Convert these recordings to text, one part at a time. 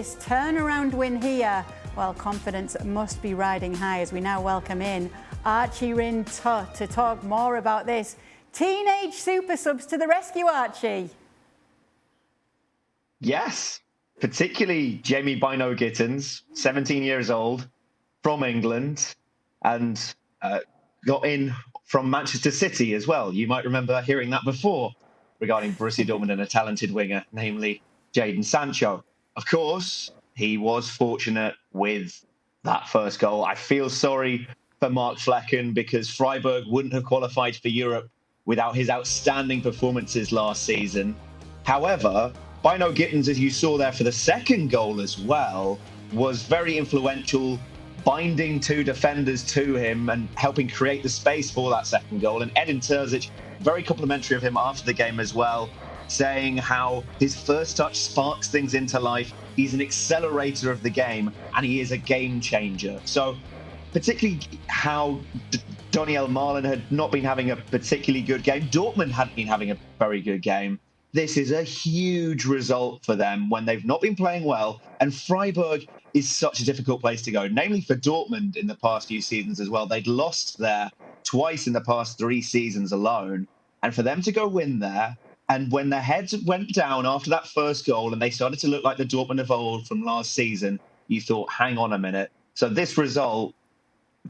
This turnaround win here, well, confidence must be riding high as we now welcome in Archie Rintutt to talk more about this. Teenage super subs to the rescue, Archie. Yes, particularly Jamie Bino Gittens, 17 years old, from England, and got in from Manchester City as well. You might remember hearing that before regarding Borussia Dortmund and a talented winger, namely Jadon Sancho. Of course, he was fortunate with that first goal. I feel sorry for Mark Flecken because Freiburg wouldn't have qualified for Europe without his outstanding performances last season. However, Bino Gittens, as you saw there for the second goal as well, was very influential, binding two defenders to him and helping create the space for that second goal. And Edin Terzic, very complimentary of him after the game as well, saying how his first touch sparks things into life. He's an accelerator of the game and he is a game changer. So particularly how Doniel Malen had not been having a particularly good game. Dortmund hadn't been having a very good game. This is a huge result for them when they've not been playing well. And Freiburg is such a difficult place to go, namely for Dortmund in the past few seasons as well. They'd lost there twice in the past 3 seasons alone. And for them to go win there, and when their heads went down after that first goal and they started to look like the Dortmund of old from last season, you thought, hang on a minute. So this result,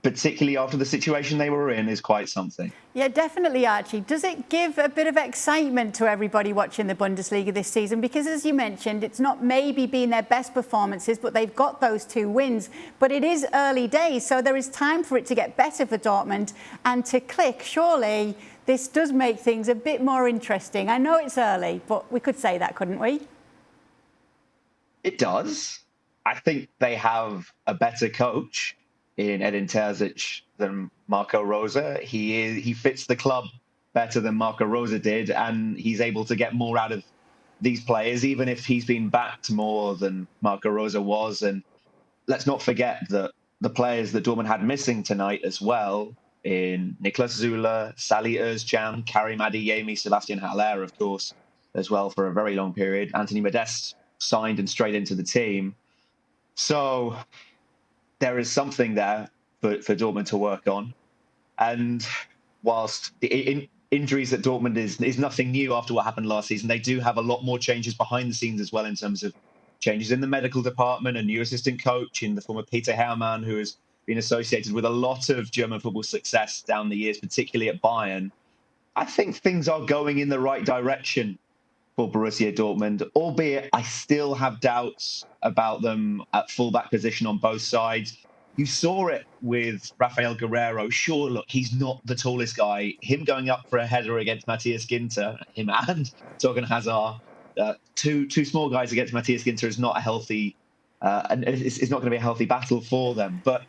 particularly after the situation they were in, is quite something. Yeah, definitely, Archie. Does it give a bit of excitement to everybody watching the Bundesliga this season? Because as you mentioned, it's not maybe been their best performances, but they've got those 2 wins. But it is early days, so there is time for it to get better for Dortmund and to click. Surely this does make things a bit more interesting. I know it's early, but we could say that, couldn't we? It does. I think they have a better coach in Edin Terzic than Marco Rose. He fits the club better than Marco Rose did, and he's able to get more out of these players, even if he's been backed more than Marco Rose was. And let's not forget that the players that Dortmund had missing tonight as well, in Niklas Zula, Salih Özcan, Karim Adeyemi, Sebastian Haller, of course, as well for a very long period. Anthony Modeste signed and straight into the team. So there is something there for Dortmund to work on. And whilst the injuries at Dortmund is nothing new after what happened last season, they do have a lot more changes behind the scenes as well in terms of changes in the medical department, a new assistant coach in the form of Peter Hermann, who has been associated with a lot of German football success down the years, particularly at Bayern. I think things are going in the right direction for Borussia Dortmund, albeit I still have doubts about them at fullback position on both sides. You saw it with Rafael Guerreiro. Sure, look, he's not the tallest guy. Him going up for a header against Matthias Ginter, him and Torgan Hazard, two small guys against Matthias Ginter is not a healthy, and it's not going to be a healthy battle for them. But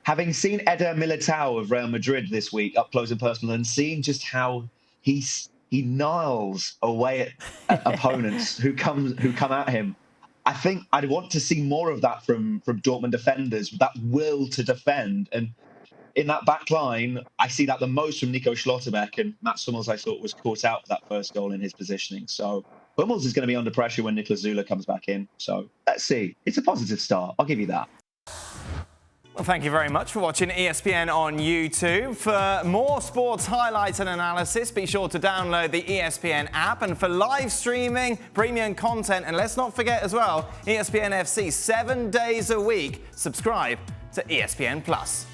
having seen Eder Militao of Real Madrid this week up close and personal, and seeing just how he gnarls away at opponents who come at him, I think I'd want to see more of that from Dortmund defenders, that will to defend. And in that back line, I see that the most from Nico Schlotterbeck, and Mats Hummels, I thought, was caught out for that first goal in his positioning. So Hummels is going to be under pressure when Niklas Zula comes back in. So let's see. It's a positive start. I'll give you that. Well, thank you very much for watching ESPN on YouTube. For more sports highlights and analysis, be sure to download the ESPN app. And for live streaming, premium content, and let's not forget as well, ESPN FC 7 days a week. Subscribe to ESPN Plus.